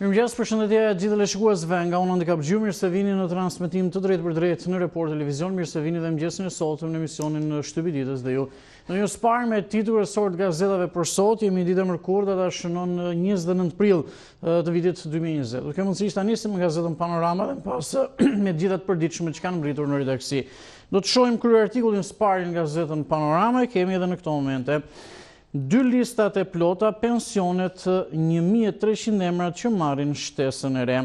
Mirëmëngjes, përshëndetje gjithë teleshikuesve nga unë Handicap Gju, mirë se vini në transmetim të drejtë për drejtë në Report Televizion, mirë se vini dhe mëngjesin e sotëm në emisionin Shtypi Ditës dhe ju. Në një sparë me titull resort gazetave për sot, jemi ditë e mërkurë dhe ta shënon 29 prill të vitit 2020. Do kemi mundësi ta nisim me gazetën Panorama dhe pas me gjithat përditshme që kanë mbritur në redaksi. Do të shohim kryer artikullin sparë në gazetën Panorama, kemi edhe në këto momente 2 listat e plota pensionet 1300 emrat që marrin shtesën e re.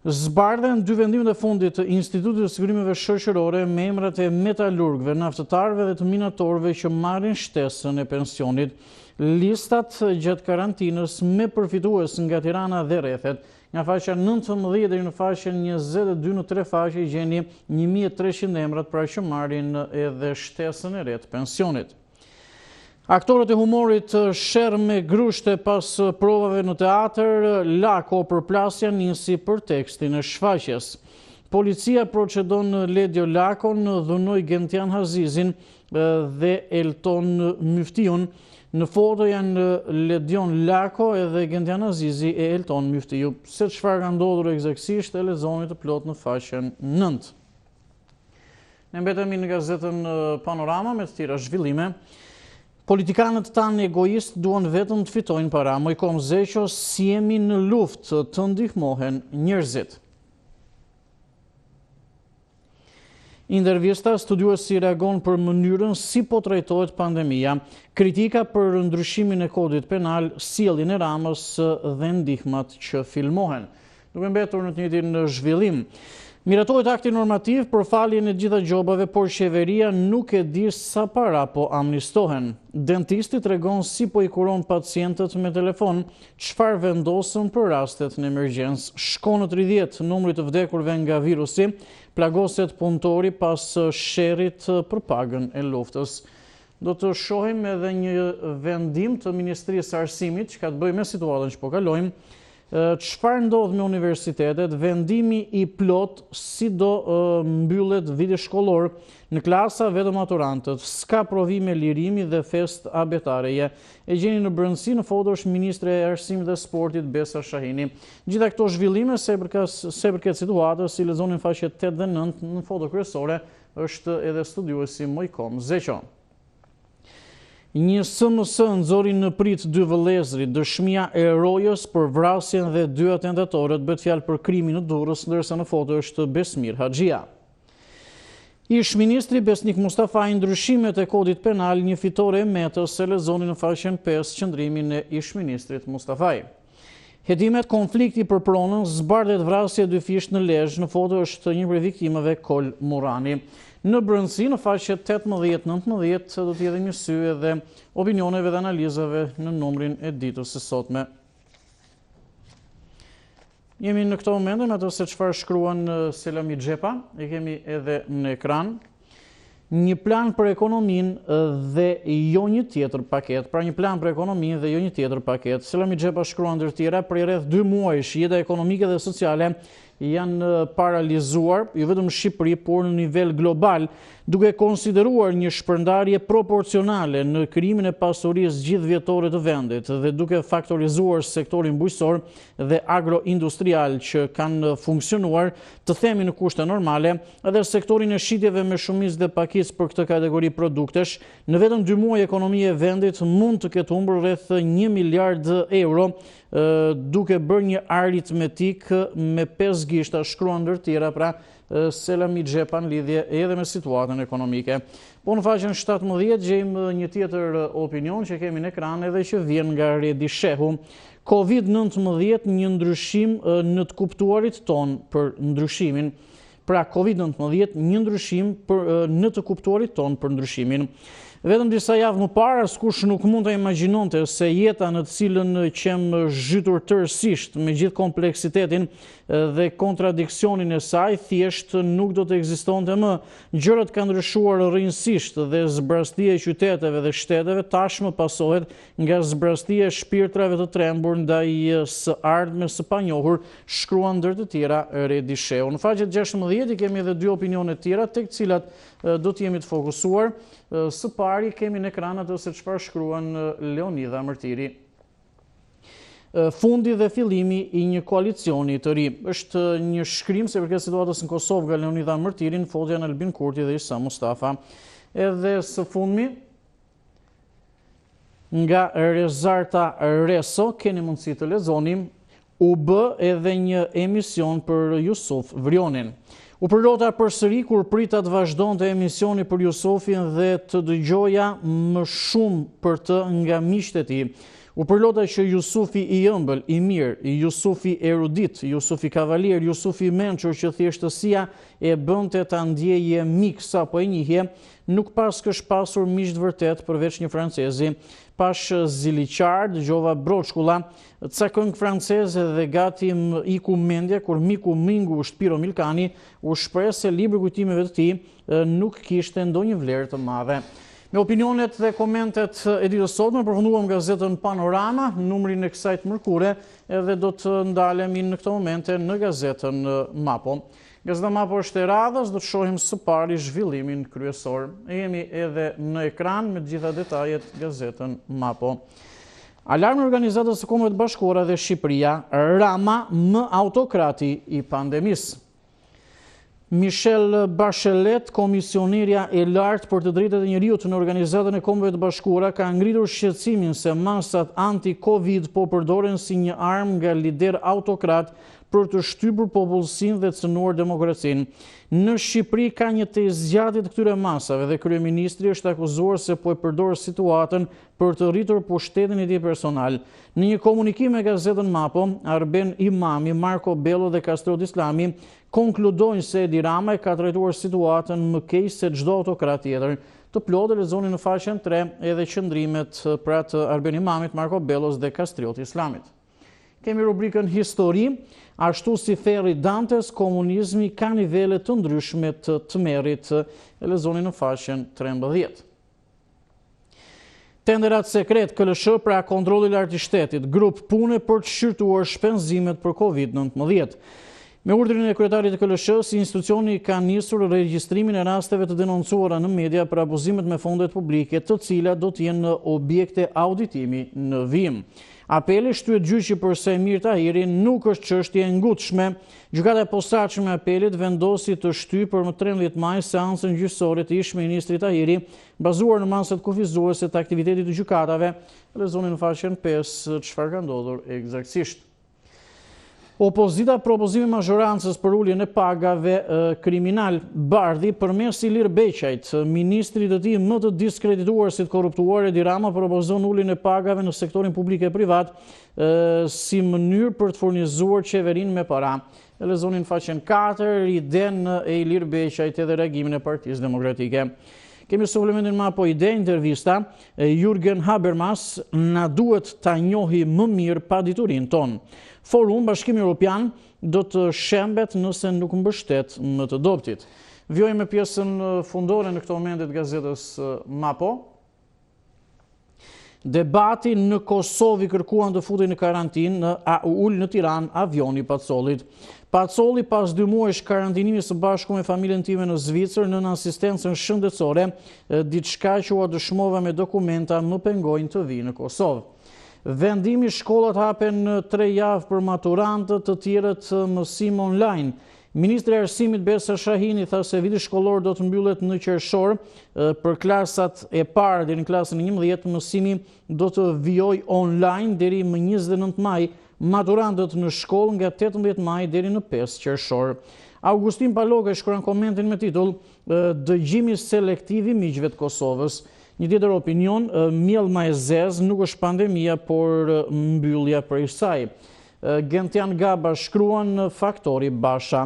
Zbardhen 2 vendimet e fundit të Institutit të Sigurimeve Shoqërore me emrat e metalurgëve, naftetarëve dhe të minatorëve që marrin shtesën e pensionit. Listat gjatë karantinës me përfitues nga Tirana dhe rrethet. Nga faqja 19 deri në faqen 22 në 3 faqe gjeni 1300 emrat pra që marrin edhe shtesën e re të pensionit. Aktorët e humorit sherr me grushte pas provave në teatr, lako përplasja nisi për tekstin e shfaqjes. Policia procedon Ledio Lakon, dhunoi Gentian Hazizin dhe Elton Myftiun. Në foto janë Ledion Lako edhe Gentian Hazizi e Elton Myftiu. Se çfarë ka ndodhur eksaktësisht e lexoni të plot në faqen 9. Ne mbetemi në gazetën Panorama me të tjera zhvillime. Politikanët tanë egoist duan vetëm të fitojnë para. Mojkom Zeqo, si jemi në luftë të ndihmohen njerëzit. Intervista, studiuesi reagon për mënyrën si po trajtohet pandemia, kritika për ndryshimin e kodit penal, sjelljen e Ramës dhe ndihmat që filmohen. Duke mbetur në të njëjtin zhvillim. Miratohet akti normativ për faljen e gjitha gjobave, por qeveria nuk e di sa para po amnistohen. Dentisti tregon si po i kuron pacientët me telefon, çfarë vendosën për rastet në emergjencë. Shkon në 30 numri të vdekurve nga virusi, plagoset punëtori pas sherrit për pagën e luftës. Do të shohim edhe një vendim të Ministrisë së Arsimit që ka të bëjë me situatën që po kalojmë. Çfarë ndodh me universitetet, vendimi i plot si do mbyllet viti shkollor, në klasa vetëm maturantët, s'ka provime lirimi dhe fest abetareje. E gjeni në brendësi në foto është Ministre e Arsimit dhe Sportit Besa Shahini. Gjitha këto zhvillime se përket situatës si lexoni në faqe 8 dhe 9 në foto kryesore është edhe studiuesi Mojkom Zeqo. Një SMS nxori në prit 2 vëllezërit, dëshmia e rojës për vrasjen dhe 2 atentatorët, bëhet fjalë për krimin në Durrës, ndërsa në foto është Besmir Haxhia. Ish ministri Besnik Mustafaj ndryshimet e kodit penal, një fitore e metës se lexoni në faqen 5 qëndrimin e ish ministrit Mustafaj. Hetimet konflikti për pronën, zbardhet vrasje 2 fish në Lezhë, në foto është një prej viktimave Kol Murani. Në brendësi, në faqe 18-19 do të jetë një sy edhe opinioneve dhe analizave në numrin e ditës së sotme. Jemi në këto momente me ato se çfarë shkruan Selami Xhepa, e kemi edhe në ekran. Një plan për ekonominë dhe jo një tjetër paket. Pra një plan për ekonominë dhe jo një tjetër paket. Selami Xhepa shkruan ndër tjera, për rreth 2 muajsh jeta ekonomike dhe sociale janë paralizuar, jo vetëm në Shqipëri, por në nivel global, duke konsideruar një shpërndarje proporcionale në krijimin e pasurisë gjithvjetore të vendit dhe duke faktorizuar sektorin bujqësor dhe agroindustrial që kanë funksionuar, të themi në kushte normale, edhe sektorin e shitjeve me shumicë dhe pakicë për këtë kategori produktesh, në vetëm 2 muaj ekonomia e vendit mund të ketë humbur rreth 1 miliard euro, duke bërë një aritmetik me 5 gishta, shkruan ndër tjera pra Selami Xhepa në lidhje edhe me situatën ekonomike. Po në faqen 17 gjejmë një tjetër opinion që kemi në ekran edhe që vjen nga Redi Shehu. Covid-19 një ndryshim në të kuptuarit ton për ndryshimin. Pra Covid-19 një ndryshim në të kuptuarit ton për ndryshimin. Vetëm disa javë më parë, askush nuk mund të imagjinonte se jeta në të cilën qem zhytur tërësisht me gjithë kompleksitetin dhe kontradiksionin e saj, thjesht nuk do të ekzistonte më. Gjërat kanë ndryshuar rrënjësisht dhe zbrastia e qyteteve dhe shteteve tashmë pasohet nga zbrastia e shpirtrave të trembur ndaj së ardhmes së panjohur, shkruan ndër të tjera Redi Shehu. Në faqet 16 kemi edhe 2 opinione tjera, tek cilat do të jemi të fokusuar. Së pari kemi në ekran ato se çfarë shkruan Leonida Mërtiri. fundi dhe fillimi i një koalicioni të ri. Është një shkrim se përket situatës në Kosovë nga Leonida Mërtirin, fotja në Albin Kurti dhe Isa Mustafa. Edhe së fundmi, nga Rezarta Reso, keni mundësi të lexoni, u bë edhe një emision për Jusuf Vrionin. U përrota përsëri kur prita të vazhdonte emisioni për Jusufin dhe të dëgjoja më shumë për të nga miqtë e tij. U përlota që Jusufi i ëmbël, i mirë, Jusufi erudit, Jusufi kavalier, Jusufi mençur që thjeshtësia e bënte ta ndjeje mik sapo e njihje, nuk pas kësh pasur miq të vërtet përveç një francezi. Pash ziliqar, dëgjova broçkulla, ca këngë franceze dhe gati më iku mendja kur miku Mingu Shtpiro Milkani u shpreh se libri kujtimeve të tij nuk kishte ndonjë vlerë të madhe. Me opinionet dhe komentet e ditës sotme përfunduam gazetën Panorama, numrin e kësaj të mërkurë, edhe do të ndalemi në këto momente në gazetën Mapo. Gazeta Mapo është e radhës, do të shohim së pari zhvillimin kryesor. Jemi edhe në ekran me gjitha detajet gazetën Mapo. Alarm në Organizatës së Kombeve të Bashkuara dhe Shqipëria, Rama më autokrati i pandemisë. Michelle Bachelet, komisionerja e lartë për të drejtat e njeriut në Organizatën e Kombeve të Bashkuara, ka ngritur shqetësimin se masat anti-Covid po përdoren si një armë nga lider autokrat për të shtypur popullsinë dhe cënuar demokracinë. Në Shqipëri ka një të zgjatje të këtyre masave dhe kryeministri është akuzuar se po e përdor situatën për të rritur pushtetin e tij personal. Në një komunikim me gazetën Mapo, Arben Imami, Marko Bello dhe Kastrioti Islami konkludojnë se Edi Rama e ka trajtuar situatën më keq se çdo autokrat tjetër. Të plotë lexoni në faqen 3 edhe qëndrimet pra të Arben Imamit, Marko Bellos dhe Kastrioti Islamit. Kemi rubrikën Histori, ashtu si ferri Dantes, komunizmi ka nivele të ndryshme të tmerrit, e lexoni në faqen 13. Tenderat sekret KLSH pra kontrolli i lartë i shtetit, grup pune për të shqyrtuar shpenzimet për Covid-19. Me urdhrin e kryetarit të KLSH, si institucioni ka nisur regjistrimin e rasteve të denoncuara në media për abuzimet me fondet publike, të cilat do të jenë objekte auditimi në vijim. Apeli shtyhet gjyqi për Semir Tahiri nuk është çështje e ngutshme. Gjykata e posaçme e apelit vendosi të shtyjë për më 13 maj seancën gjyqësore të ish-ministrit Tahiri, bazuar në masat kufizuese të aktivitetit të gjykatave. Lexoni në faqen 5 çfarë ka ndodhur eksaktësisht. Opozita propozimi mazhorancës për uljen e pagave kriminal. Bardhi përmes Ilir Beqajt, ministrit të tij më të diskredituar si të korruptuar, Edi Rama propozon uljen e pagave në sektorin publik e privat si mënyrë për të furnizuar qeverinë me para. Lexoni në faqen 4 iden e Ilir Beqajt edhe reagimin e Partisë Demokratike. Kemi suplementin Mapo ide, intervista, Jürgen Habermas, na duhet ta njohi më mirë paditurinë tonë. Forum Bashkimi Evropian do të shembet nëse nuk mbështet më të dobtit. Vjojmë me pjesën fundore në këto momente të gazetës Mapo. Debati në Kosovë kërkuan të futej në karantinë, a u ul në Tiranë avioni Pacollit. Pacolli pas 2 muajsh karantinimi së bashku me familjen time në Zvicër në asistencën shëndetësore, diçka që u dëshmova me dokumenta më pengojnë të vi në Kosovë. Vendimi shkollat hapen 3 javë për maturantët, të tjerët mësim online. Ministri i Arsimit Besa Shahini tha se viti shkollor do të mbyllet në qershor. Për klasat e parë deri në klasën e 11 mësimi do të vijojë online deri më 29 maj, maturantët në shkollë nga 18 maj deri në 5 qershor. Augustin Paloga shkruan komentin me titull Dëgjimi selektiv i miqve të Kosovës. Një tjetër opinion, mjellma e zezë nuk është pandemia, por mbyllja prej saj. Gentian Gaba shkruan Faktori Basha.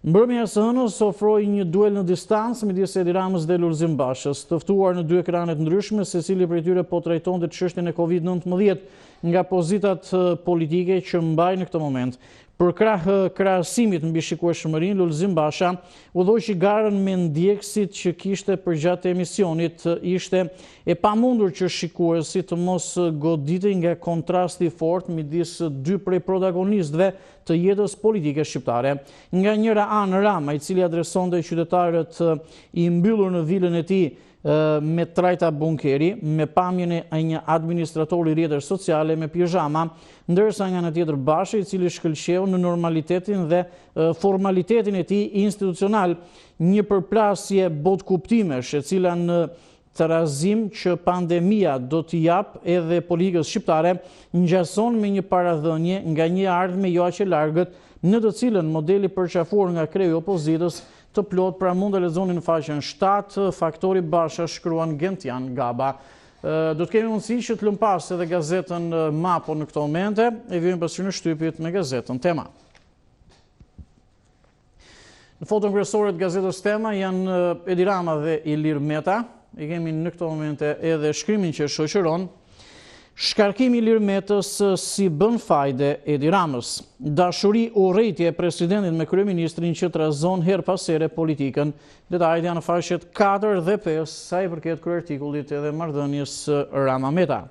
Mbrëmja së hënës ofroi një duel në distancë midis Edi Ramës dhe Lulzim Bashës, të ftuar në 2 ekranet ndryshme, secili prej tyre po trajtonte çështjen e Covid-19 nga pozitat politike që mbajnë në këtë moment. Për krah krahasimit mbi shikueshmërinë, Lulzim Basha udhëhoqi garën me ndjekësit që kishte përgjatë emisionit. Ishte e pamundur që shikuesit të mos goditej nga kontrasti i fortë midis 2 prej protagonistëve të jetës politike shqiptare. Nga njëra anë Rama, i cili adresonte qytetarët i mbyllur në vilën e tij me trajta bunkeri, me pamjen e një administratori rrjetesh sociale me pijama, ndërsa nga ana tjetër Basha, i cili shkëlqeu në normalitetin dhe formalitetin e tij institucional, një përplasje botkuptimesh, e cila në trazim që pandemia do t'i jap edhe politikës shqiptare, ngjason me një paradhënie nga një ardhmë jo aq e largët, në të cilën modeli përqafuar nga kreu i opozitës të plot, pra mund të lexoni në faqen 7, faktori Basha, shkruan Gentian Gaba. Do të kemi mundësi që të lëm pas edhe gazetën Mapo në këto momente, e vijmë pastaj në Shtypit me gazetën Tema. Në foton kryesore të gazetës Tema janë Edi Rama dhe Ilir Meta. I kemi në këto momente edhe shkrimin që shoqëron shkarkimi Ilir Metës si bën fajde Edi Ramës. Dashuri urrëtie e presidentit me kryeministrin që trazon her pas here politikën. Detajet janë në faqet 4 dhe 5 sa i përket kryertikullit edhe marrëdhënies Rama Meta.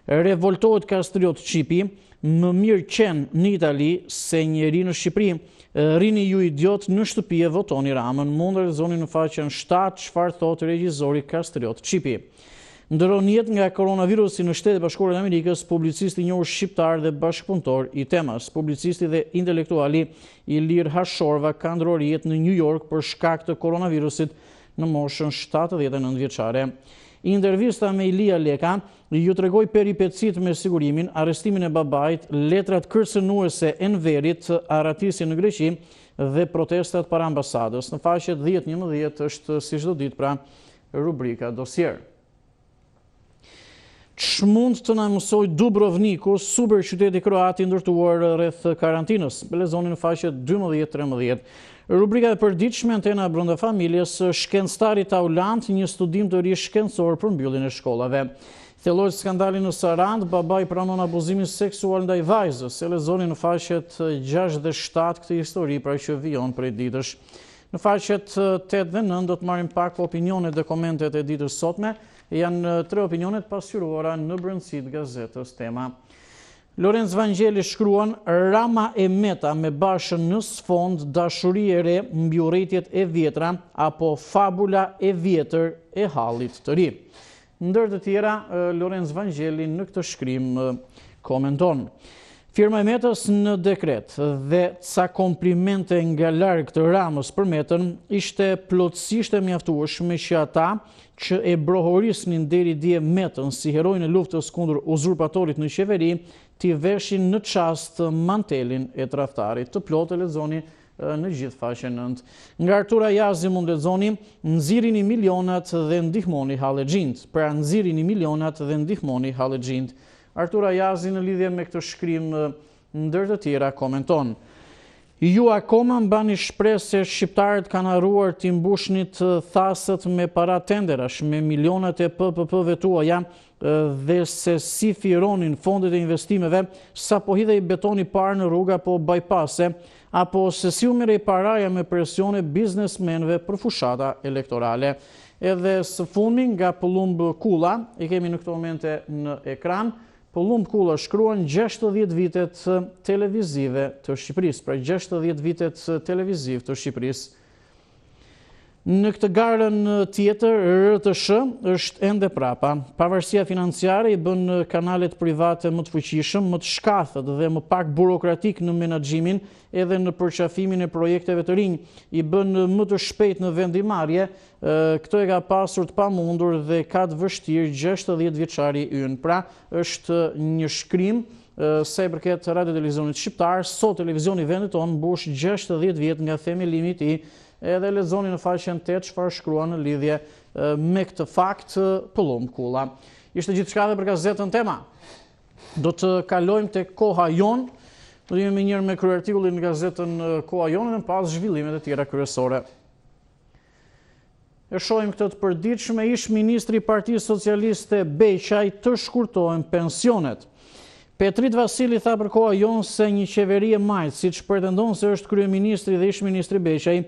Revoltohet kastriot Shtypi, më mirë qenë në Itali se njeri në Shqipëri. Rini ju idiot, në shtëpi e votoni Ramën. Mund të lexoni në faqen 7 çfarë thotë regjizori kastriot Shtypi. Ndëron jetë nga koronavirusi në Shtetet e Bashkuara të Amerikës, publicisti i njohur shqiptar dhe bashkëpunëtor i Temas. Publicisti dhe intelektuali Ilir Hashorva ka ndëruar jetë në New York për shkak të koronavirusit në moshën 79 vjeçare. Intervista me Ilia Leka ju tregoi peripetësit me sigurimin, arrestimin e babait, letrat kërcënuese Enverit, arratisjen në Greqi dhe protestat para ambasadës. Në faqet 10-11 është si çdo ditë pra rubrika dosier. Ç'mund të na mësoj Dubrovniku, super qyteti kroat i ndërtuar rreth karantinës. Lexoni në faqet 12-13. Rubrika e përditshme Antena brenda familjes, shkencëtari Taulant, një studim të ri shkencor për mbylljen e shkollave. Thellohet skandali në Sarand, babai pranon abuzimin seksual ndaj vajzës. E lexoni në faqet 6 dhe 7 këtë histori pra që vijon prej ditësh. Në faqet 8 dhe 9 do të marrim pak opinionet dhe komentet e ditës sotme. Janë 3 opinionet pasqyruara në brendësitë gazetës Tema. Lorenz Vangjeli shkruan Rama e Meta me Bashën në sfond, dashuri e re mbi urrëtiet e vjetra apo fabula e vjetër e hallit të ri. Ndër të tjera, Lorenz Vangjeli në këtë shkrim komenton. Firma e Metës në dekret dhe ca komplimente nga larg të Ramës për Metën ishte plotësisht e mjaftueshme që ata që e brohorisnin deri dje Metën si heroin e luftës kundër uzurpatorit në qeveri, t'i veshin në çast mantelin e tradhtarit. Të plotë e lexoni në gjithë faqen 9. Nga Artura Jazi mund lexoni nxirrini milionat dhe ndihmoni hallexhint. Pra nxirrini milionat dhe ndihmoni hallexhint. Artura Jazi në lidhje me këtë shkrim ndër të tjera komenton. Ju akoma mbani shpresë se shqiptarët kanë harruar t'i mbushnit thasët me para tenderash, me milionat e PPP-ve tuaja dhe se si fironin fondet e investimeve, sa po hidhej betoni parë në rruga apo bypasse, apo se si u merrej paraja me presione biznesmenëve për fushata elektorale. Edhe së fundmi nga Pëllumb Kulla, i kemi në këto momente në ekran, Pëllumb Kulla shkruan 60 vitet televizive të Shqipërisë, pra 60 vitet televiziv të Shqipërisë. Në këtë garën tjetër, RTS është ende prapa. Pavarësia financiare i bën kanalet private më të fuqishëm, më të shkathët dhe më pak burokratik në menaxhimin edhe në përqafimin e projekteve të rinj. I bën më të shpejt në vendimarrje. Këto e ka pasur të pamundur dhe ka të vështirë 60 vjeçari ynë. Pra, është një shkrim sa i përket radio-televizionit shqiptar. Sot televizioni i vendit tonë mbush 60 vjet nga themelimi i tij. Edhe lexoni në faqen 8 çfarë shkruan në lidhje me këtë fakt Pëllumb Kulla. Ishte gjithçka edhe për gazetën Tema. Do të kalojmë tek koha jon. Do të jemi njërë me kryertikullin në gazetën Koha jon dhe pas zhvillimet e tjera kryesore. E shohim këtë të përditshme, ish ministri i Partisë Socialiste Beqaj të shkurtohen pensionet. Petrit Vasili tha për Koha jon se një qeveri e majtë, siç pretendon se është kryeministri dhe ish ministri Beqaj,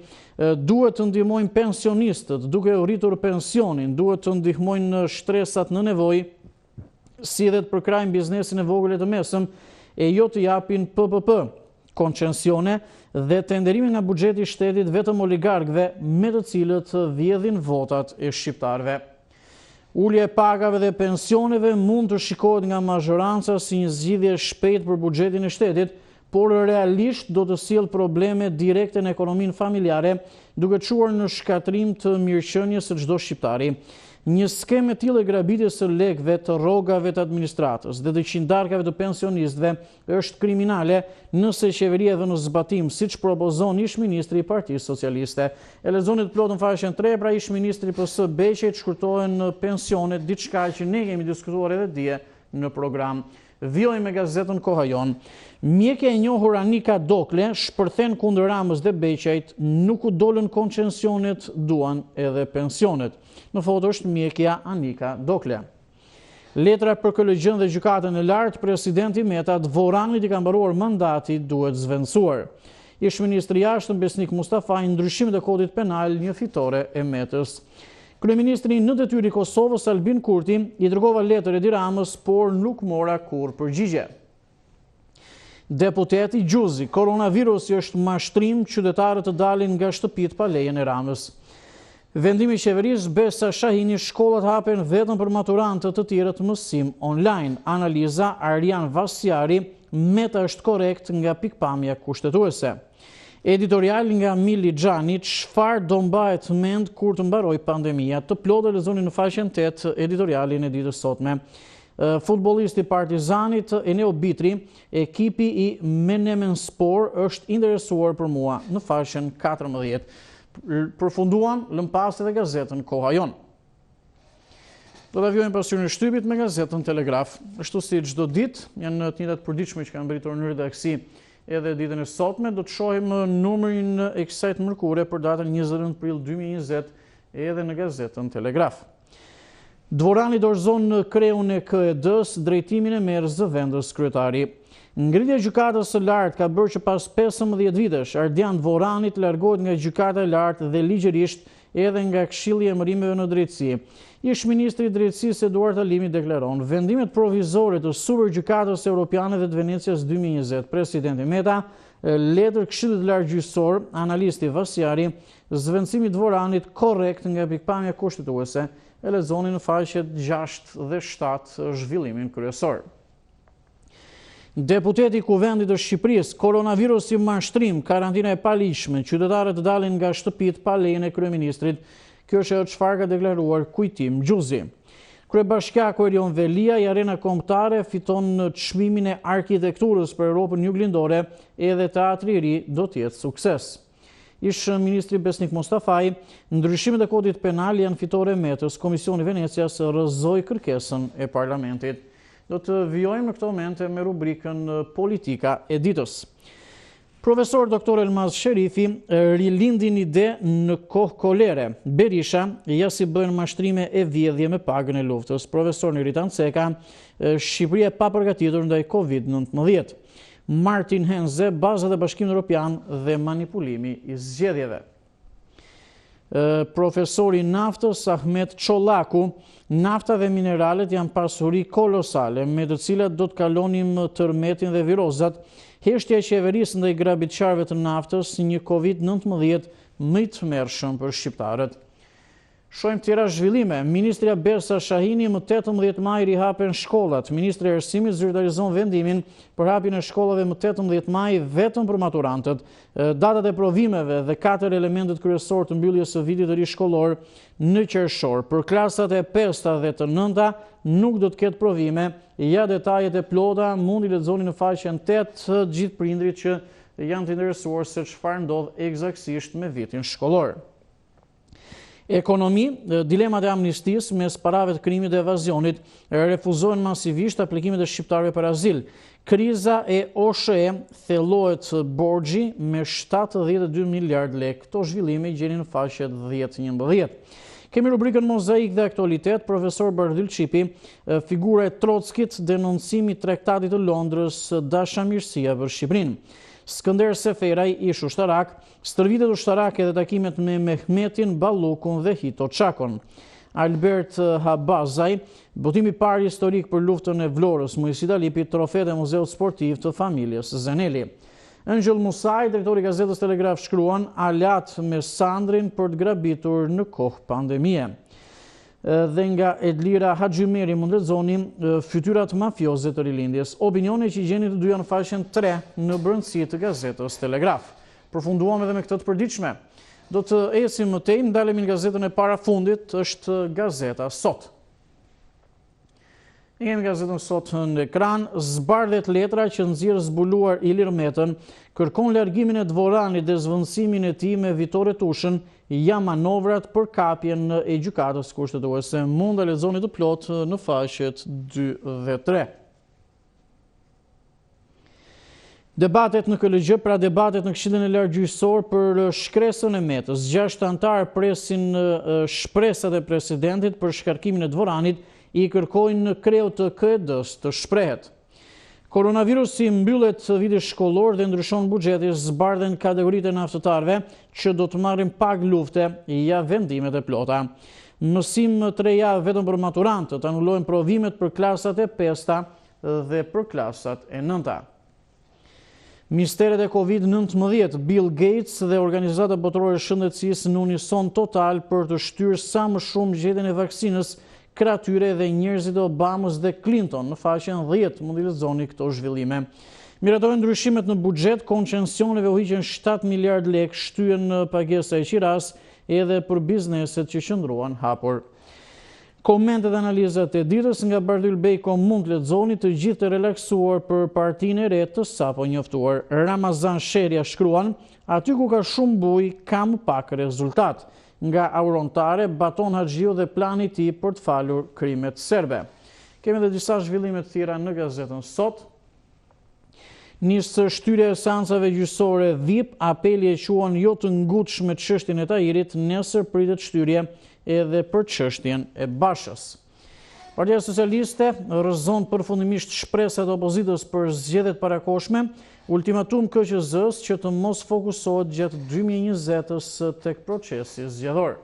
duhet të ndihmojnë pensionistët, duke u rritur pensionin, duhet të ndihmojnë shtresat në nevojë, si dhe të përkrajnë biznesin e vogël e të mesëm, e jo të japin PPP, koncensione dhe tenderimi nga buxheti i shtetit vetëm oligarkëve me të cilët vjedhin votat e shqiptarëve. Ulja e pagave dhe pensioneve mund të shikohet nga mazhoranca si një zgjidhje e shpejtë për buxhetin e shtetit, por realisht do të sjellë probleme direkte në ekonominë familjare, duke çuar në shkatrim të mirëqenies së çdo shqiptari. Një skemë e tillë e grabitjes së lekëve, të rrogave të administratës dhe të qindarkave të pensionistëve është kriminale nëse qeveria dhe në zbatim, siç propozon ish-ministri i Partisë Socialiste. E lexoni të plotën faqen 3, pra ish-ministri PS Beqej shkurtohen pensionet, diçka që ne kemi diskutuar edhe dje në program. Vjojmë me gazetën Koha Jon. Mjekja e njohur Anika Dokle shpërthen kundër Ramës dhe Beqajt, nuk u dolën koncesionet, duan edhe pensionet. Në foto është mjekja Anika Dokle. Letra për KLG dhe gjykatën e lartë, presidenti Meta, Dvoranit i ka mbaruar mandati, duhet zvendësuar. Ish-ministri i jashtëm Besnik Mustafaj, ndryshimet e kodit penal, një fitore e Metës. Kryeministri në detyrë i Kosovës, Albin Kurti, i dërgova letër Edi Ramës, por nuk mora kur përgjigje. Deputeti Gjuzi, koronavirusi është mashtrim, qytetarët të dalin nga shtëpit pa lejen e Ramës. Vendimi i qeverisë Besa Shahini, shkollat hapen vetëm për maturantët të tjerët mësim online. Analiza Arjan Vasjari, Meta është korrekt nga pikpamja kushtetuese. Editorial nga Mili Xhani, çfarë do mbahet mend kur të mbaroj pandemia? Të plotë lexoni në faqen 8 editorialin e ditës sotme. Futbollisti Partizanit Eneo Bitri, ekipi i Menemenspor është interesuar për mua, në faqen 14. Përfunduan lëmpastet e gazetën Koha Jon. Do ta vjojmë pasqyrën e Shtypit me gazetën Telegraf. Ashtu si çdo ditë, janë të njëjtat përditshme që kanë mbërritur në redaksi edhe ditën e sotme. Do të shohim numrin e kësaj mërkure për datën 29 prill 2020 edhe në gazetën Telegraf. Dvorani dorëzon në kreun e KED-s drejtimin e merr zëvendës kryetari. Ngritja e gjykatës së lartë ka bërë që pas 15 vitesh Ardian Dvorani të largohet nga gjykata e lartë dhe ligjërisht edhe nga Këshilli i Emërimeve në drejtësi. Ish-ministri i drejtësisë Eduard Alimi deklaron vendimet provizore të Supergjykatës Europiane dhe të Venecias 2020. Presidenti Meta, letër Këshillit të Lartë Gjyqësor, analisti Vasjari, zvendësimi i Dvoranit korrekt nga pikpamja kushtetuese. E lexoni në faqet 6 dhe 7 zhvillimin kryesor. Deputeti i Kuvendit të Shqipërisë, koronavirusi mashtrim, karantina e paligjshme, qytetarët dalin nga shtëpit pa lejen e kryeministrit. Kjo është ajo çfarë ka deklaruar Kujtim Gjuzi. Kryebashkiaku Erion Velia i Arena Kombëtare fiton çmimin e arkitekturës për Europën juglindore, edhe teatri i ri do të jetë sukses. Ish-ministri Besnik Mustafaj, ndryshimet e kodit penal janë fitore e Metës, Komisioni Venecias rrëzoi kërkesën e parlamentit. Do të vijojmë në këto momente me rubrikën Politika e ditës. Profesor Dr. Elmaz Sherifi rilindi një ide në kohë kolere. Berisha ja si bën mashtrime e vjedhje me pagën e luftës. Profesor Niritan Ceka, Shqipëria e papërgatitur ndaj COVID-19. Martin Henze, bazat e Bashkimit Evropian dhe manipulimi i zgjedhjeve. Profesori naftës Ahmet Çollaku, nafta dhe mineralet janë pasuri kolosale, me të cilat do të kalonim tërmetin dhe virozat. Heshtja e qeverisë ndaj grabitçarëve të naftës, një COVID-19 më i tmerrshëm për shqiptarët. Shohim tjera zhvillime. Ministrja Besa Shahini më 18 maj rihapen shkollat. Ministri i Arsimit zyrtarizon vendimin për hapjen e shkollave më 18 maj vetëm për maturantët. Datat e provimeve dhe 4 elementet kryesor të mbylljes së vitit të ri shkollor në qershor. Për klasat e 5-ta dhe të 9-ta nuk do të ketë provime. Ja detajet e plota mund i lexoni në faqen 8 gjithë prindrit që janë të interesuar se çfarë ndodh eksaktësisht me vitin shkollor. Ekonomi, dilemat e amnistisë mes parave të krimit dhe evazionit, refuzohen masivisht aplikimet e shqiptarëve për azil. Kriza e OSHE, thellohet borxhi me 72 miliard lekë. Këto zhvillime gjeni në faqet 10-11. Kemi rubrikën Mozaik dhe aktualitet. Profesor Bardhyl Çipi, figura e Trockit, denoncimi i Traktatit të Londrës, dashamirësia për Shqipërinë. Skënder Seferaj, ish ushtarak, stërvitet ushtarak edhe takimet me Mehmetin, Ballukun dhe Hito Çakon. Albert Habazaj, botimi i parë historik për luftën e Vlorës, Mojsi Dalipi, trofet e Muzeut Sportiv të familjes Zeneli. Angel Musaj, drejtori i gazetës Telegraf, shkruan: alat me Sandrin për të grabitur në kohë pandemie. Dhe nga Edlira Haxhimeri mund lexoni fytyrat mafioze të rilindjes. Opinione që i gjeni të dyja në faqen 3 në brendësi të gazetës Telegraf. Përfunduam edhe me këtë të përditshme. Do të esim më tej, ndalemi në gazetën e parafundit, është Gazeta Sot. Ne kemi gazetën Sot në ekran. Zbardhet letra që nxjerr zbuluar Ilir Metën, kërkon largimin e Dvoranit dhe zvendësimin e tij me Vitore Tushën, ja manovrat për kapjen e gjykatës kushtetuese. Mund ta lexoni të plot në faqet 2 dhe 3. Debatet në KLG, pra debatet në Këshillin e Lartë Gjyqësor për shkresën e Metës. 6 antarë presin shpresat e presidentit për shkarkimin e Dvoranit, i kërkojnë kreu të KED-s të shprehet. Koronavirusi mbyllet viti shkollor dhe ndryshon buxheti, zbardhen kategoritë e naftëtarëve që do të marrin pagë lufte, ja vendimet e plota. Mësim 3 javë vetëm për maturantët, anulohen provimet për klasat e 5-ta dhe për klasat e 9-ta. Misteret e Covid-19, Bill Gates dhe Organizata Botërore e Shëndetësisë në unison total për të shtyrë sa më shumë gjetjen e vaksinës kratyre dhe njerëzit e Obamës dhe Clinton. Në faqen 10 mund të lexoni këto zhvillime. Miratohen ndryshimet në buxhet, koncesioneve u hiqen 7 miliard lekë, shtyhen pagesa e qiras edhe për bizneset që qëndruan hapur. Komentet dhe analizat e ditës nga Bardhyl Bejko mund të lexoni, të gjithë të relaksuar për partinë e re të sapo njoftuar. Ramazan Sherja shkruan: aty ku ka shumë bujë, ka më pak rezultat. Nga Aurontare, Baton Haxhiu dhe plani i tij për të falur krimet serbe. Kemi edhe disa zhvillime të tjera në gazetën Sot. Nis shtyrja e seancave gjyqësore VIP, apeli e quan jo të ngutshme çështjen e Tahirit, nesër pritet shtyrje edhe për çështjen e Bashës. Partia Socialiste rrëzon përfundimisht shpresat e opozitës për zgjedhjet parakohshme, ultimatum KQZ-s që të mos fokusohet gjatë 2020-s tek procesi zgjedhor.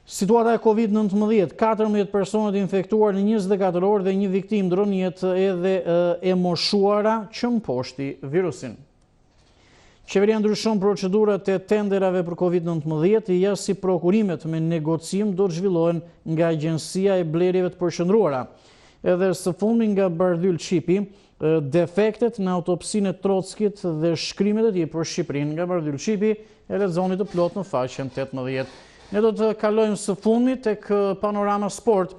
Situata e Covid-19, 14 personat infektuar në 24 orë dhe një viktim dronjet edhe e moshuara që mposhti virusin. Qeveria ndryshon procedurat e tenderave për Covid-19, ja si prokurimet me negocim do të zhvillohen nga Agjencia e Blerjeve të Përqendruara. Edhe së fundmi nga Bardhyl Shtypi, defektet në autopsinë e Trockit dhe shkrimet e tij për Shqipërinë. Nga Bardhyl Shtypi e lexoni të plot në faqen 18. Ne do të kalojmë së fundmi tek Panorama Sport.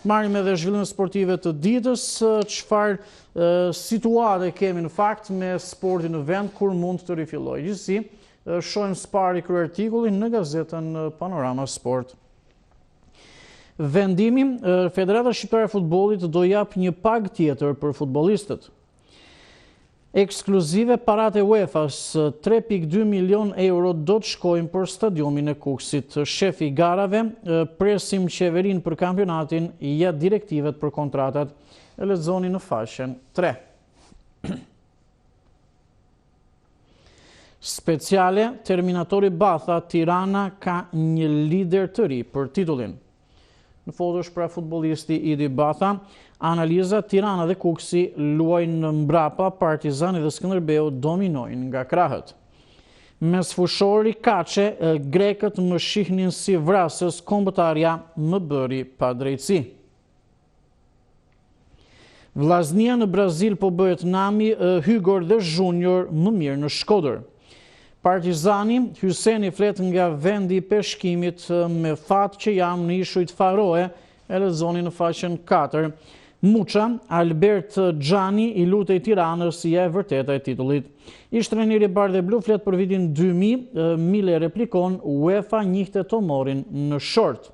Marrim edhe zhvillimet sportive të ditës, çfarë situate kemi në fakt me sportin në vend, kur mund të rifillojë. Gjithsesi, shohim së pari kryartikullin në gazetën Panorama Sport. Vendimi, Federata Shqiptare e Futbollit do jap një pagë tjetër për futbollistët. Ekskluzive parat e UEFA-s, 3.2 milion euro do të shkojnë për stadionin e Kukësit. Shefi i garave, presim qeverinë për kampionatin, ja direktivet për kontratat. E lexoni në faqen 3. Speciale, Terminatori Batha, Tirana ka një lider të ri për titullin. Në fotosh pra futbollisti Idi Batha, analiza Tirana dhe Kuksi luajnë mbrapa, Partizani dhe Skënderbeu dominojnë nga krahët. Mes fushori Kaçe, grekët më shihnin si vrasës, kombëtarja më bëri pa drejtësi. Vllaznia në Brazil po bëhet nami, Hygor dhe Junior më mirë në Shkodër. Partizani, Hyseni flet nga vendi i peshkimit me fat që jam në ishujt Faroe, e lexoni në faqen 4. Muça, Albert Xhani i lutej Tiranës ja e vërteta e titullit. Ish trajneri bardhë e blu flet për vitin 2000, Mile replikon, UEFA njihte Tomorin në short.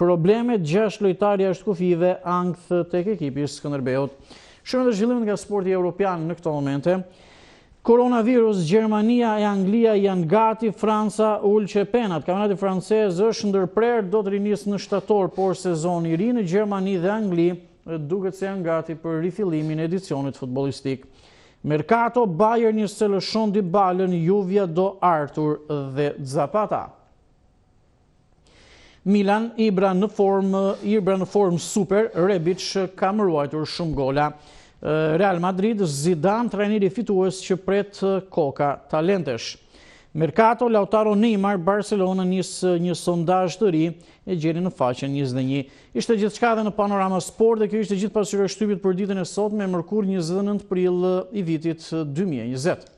Problemet 6 lojtarë jashtë kufive ankth tek ekipi i Skënderbeut. Shumë të zhvillimet nga sporti evropian në këto momente. Koronavirus, Gjermania e Anglia janë gati, Franca ulqe penat. Kampionati francez është ndërprer, do të rinisë në shtator, por sezoni i ri në Gjermani dhe Angli duket se janë gati për rifillimin e edicionit futbollistik. Mercato, Bayern se lëshon Dybalën, Juvia do Arthur dhe Zapata. Milan, Ibra në formë super, Rebic ka më ruajtur shumë gola. Real Madrid, Zidane, trajneri fitues që pret koka talentesh. Mercato, Lautaro Neymar, Barcelona një sondazh të ri e gjeni në faqen 21. Ishte gjithçka edhe në Panorama Sport dhe kjo ishte gjithë pasqyra e Shtypit për ditën e sotme, mërkurë 29 prill i vitit 2020.